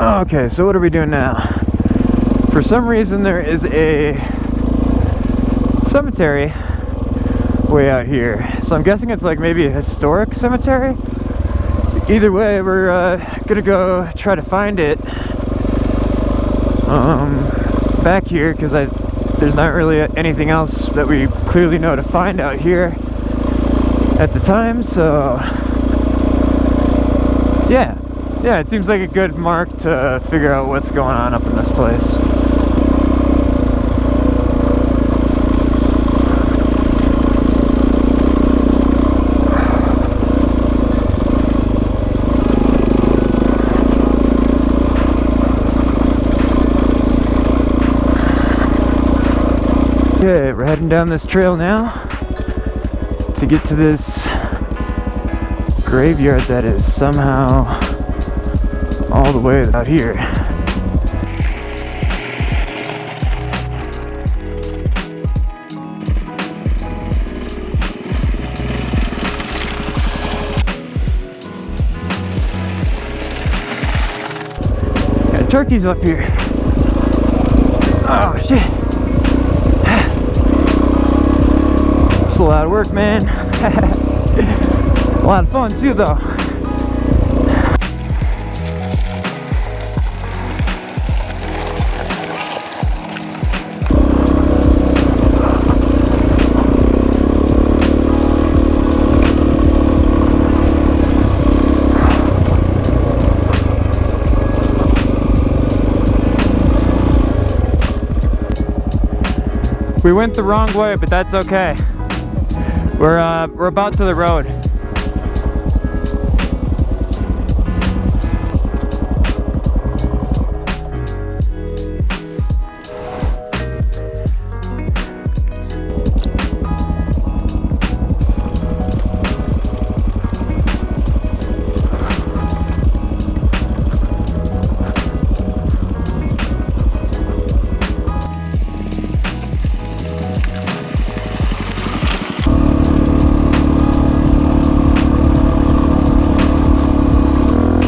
Okay, so what are we doing now? For some reason there is a cemetery way out here, so I'm guessing it's like maybe a historic cemetery. Either way, we're gonna go try to find it back here, because there's not really anything else that we clearly know to find out here at the time. So yeah, it seems like a good mark to figure out what's going on up in this place. Okay, we're heading down this trail now to get to this graveyard that is somehow all the way out here. Got turkeys up here. Oh shit. It's a lot of work, man. A lot of fun too, though. We went the wrong way, but that's okay. We're about to the road.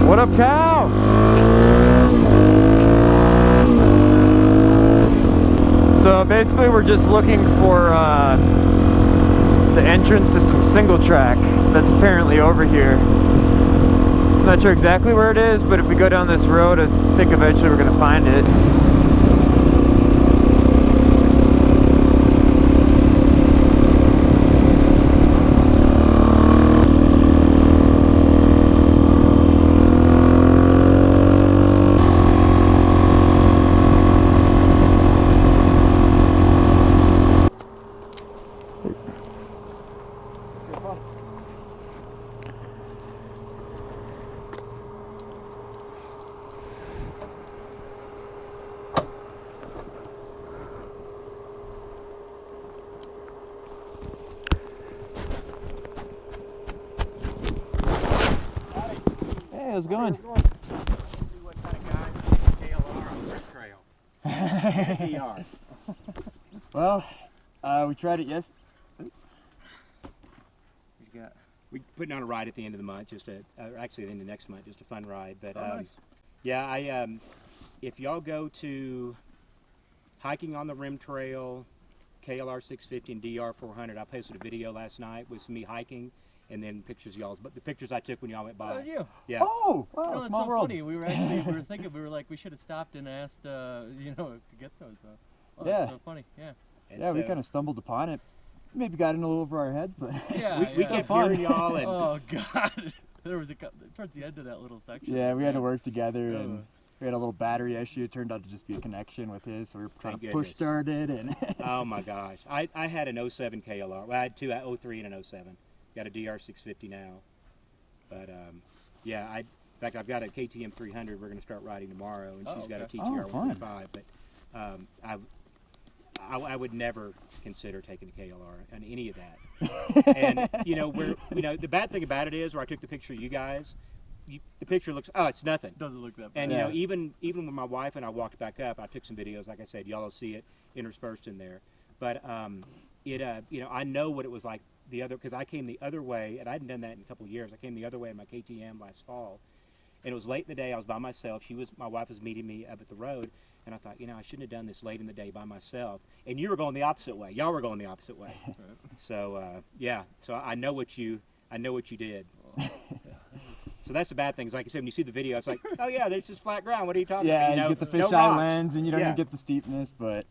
What up, cow? So basically we're just looking for the entrance to some single track that's apparently over here. I'm not sure exactly where it is, but if we go down this road, I think eventually we're gonna find it. How's it going? See what kind of guys KLR on the trail. Well, we tried it We putting on a ride at the end of the month, just actually at the end of next month, just a fun ride. But nice. yeah, if y'all go to hiking on the Rim Trail, KLR 650 and DR 400, I posted a video last night with me hiking. And then pictures of y'all's, but the pictures I took when y'all went by. That was you. Yeah. Oh, wow, Well, small it's so world. funny. We were thinking, we were like, we should have stopped and asked, to get those. Oh, Yeah. That's so funny. Yeah. And Yeah, we so- kind of stumbled upon it. Maybe got in a little over our heads, but Yeah. we kept hearing y'all, and Oh God, there was towards the end of that little section. yeah, we had to work together, and we had a little battery issue. It turned out to just be a connection with his, so we were trying Thank to push goodness. start it, and oh my gosh, I had an 07 KLR. Well, I had two, 03 and an 07. Got a DR 650 now, but yeah, in fact, I've got a KTM 300. We're going to start riding tomorrow, and she's got a okay. TTR fun. 125. But I would never consider taking a KLR on any of that. And the bad thing about it is, where I took the picture of you guys, the picture looks, it's nothing. Doesn't look that bad. And Yeah. even when my wife and I walked back up, I took some videos. Like I said, y'all will see it interspersed in there. But I know what it was like because I came the other way, and I hadn't done that in a couple of years. I came the other way in my KTM last fall, And it was late in the day. I was by myself. My wife was meeting me up at the road, and I thought, you know, I shouldn't have done this late in the day by myself. And you were going the opposite way. Y'all were going the opposite way. So yeah. So I know what you did. So that's the bad thing. Is like I said, when you see the video, it's like, oh yeah, there's just flat ground. What are you talking about? Yeah, you get the fisheye lens, and you don't even get the steepness, but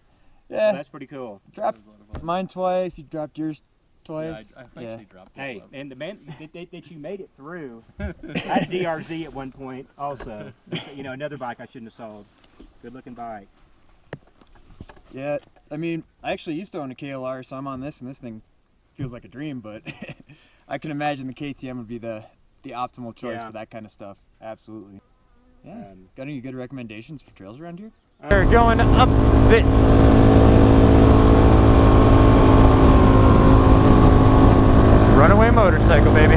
yeah. Well, that's pretty cool. Dropped mine twice. You dropped yours twice. Yeah, I actually dropped it. Hey, and the man that you made it through, I had DRZ at one point also. You know, another bike I shouldn't have sold. Good looking bike. Yeah, I mean, I actually used to own a KLR, so I'm on this, and this thing feels like a dream, but I can imagine the KTM would be the optimal choice for that kind of stuff. Absolutely. Yeah. Got any good recommendations for trails around here? We're going up this. Runaway motorcycle, baby.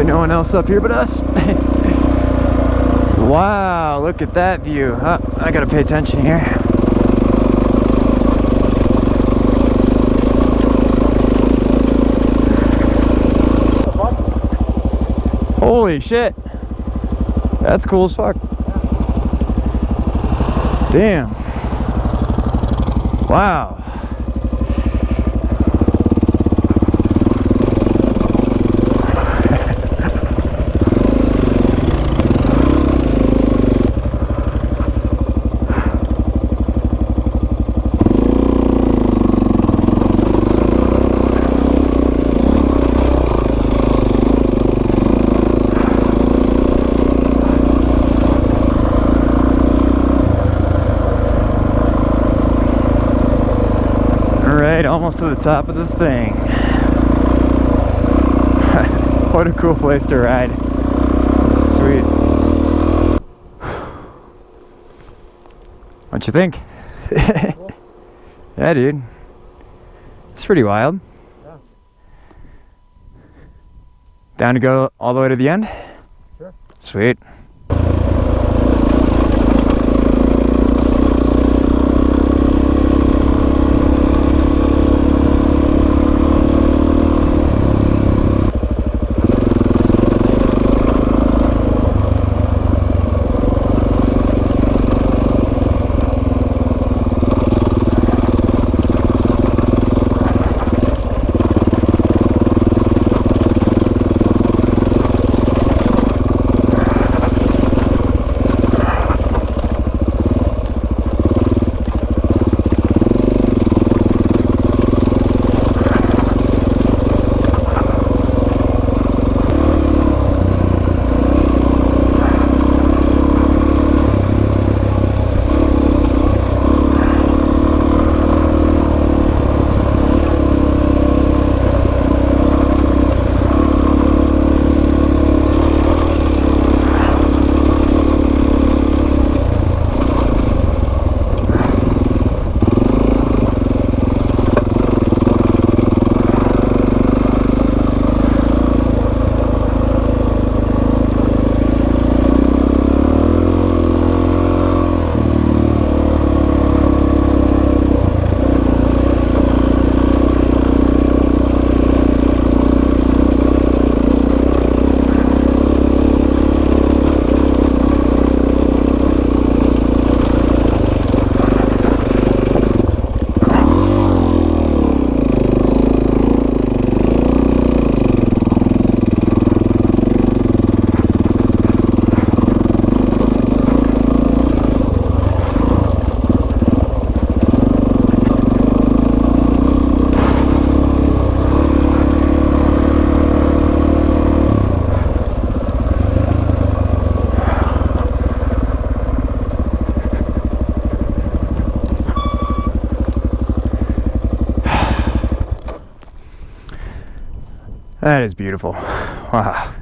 No one else up here but us. Wow, look at that view. I gotta pay attention here. Holy shit. That's cool as fuck. Damn. Wow. Almost to the top of the thing. What a cool place to ride. This is sweet. What you think? Yeah, dude. It's pretty wild. Yeah. Down to go all the way to the end? Sure. Sweet. That is beautiful. Wow.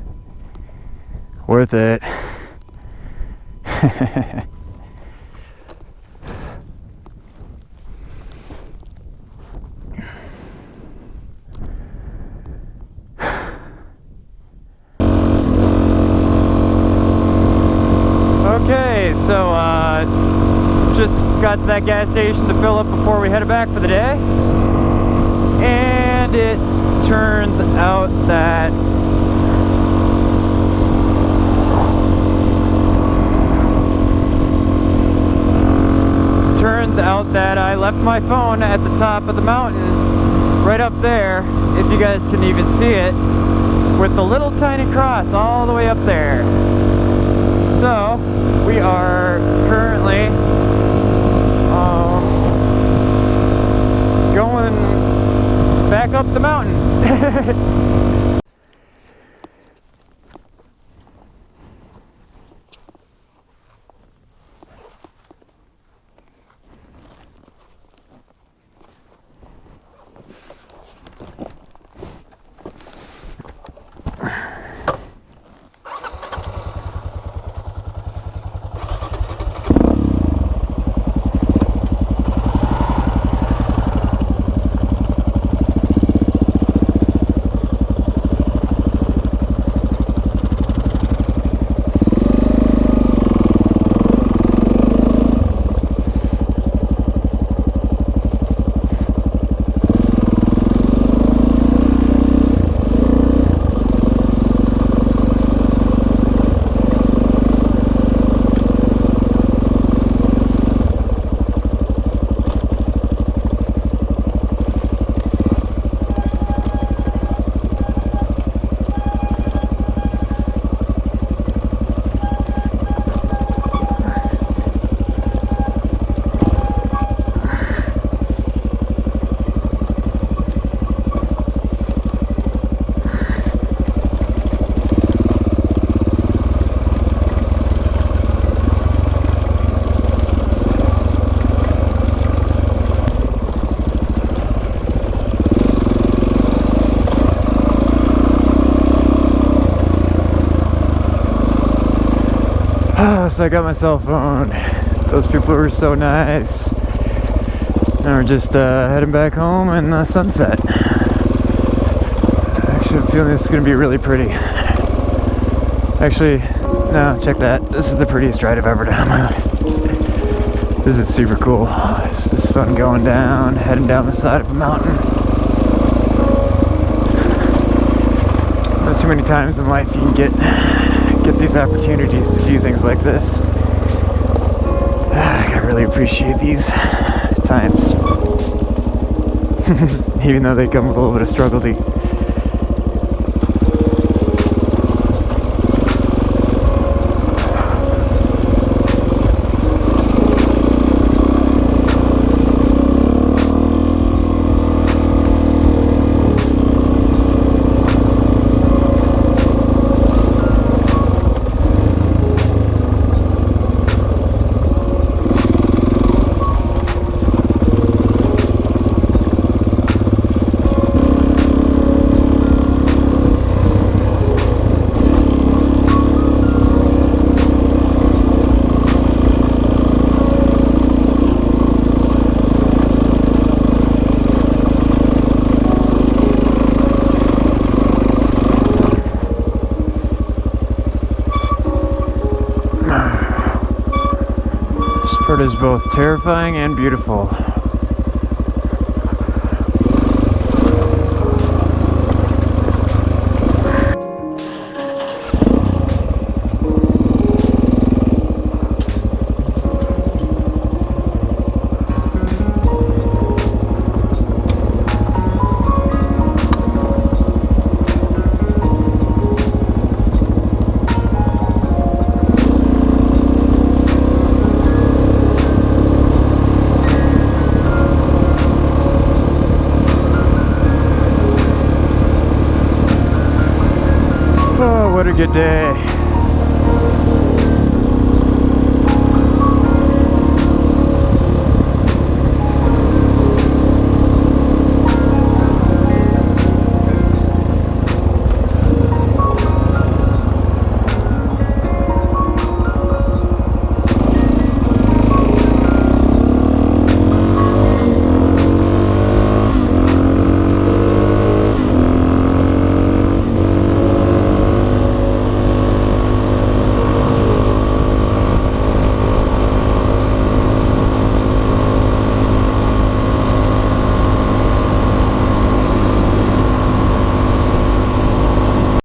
Worth it. Okay, so just got to that gas station to fill up before we headed back for the day. And it turns out that I left my phone at the top of the mountain, right up there, if you guys can even see it, with the little tiny cross all the way up there. So we are currently going back up the mountain. So I got my cell phone. Those people were so nice. Now we're just heading back home in the sunset. Actually, I'm feeling this is going to be really pretty. Actually, no, check that. This is the prettiest ride I've ever done in my life. This is super cool. It's the sun going down, heading down the side of a mountain. Not too many times in life you can get these opportunities to do things like this. I gotta really appreciate these times. Even though they come with a little bit of struggle too. It is both terrifying and beautiful. What a good day.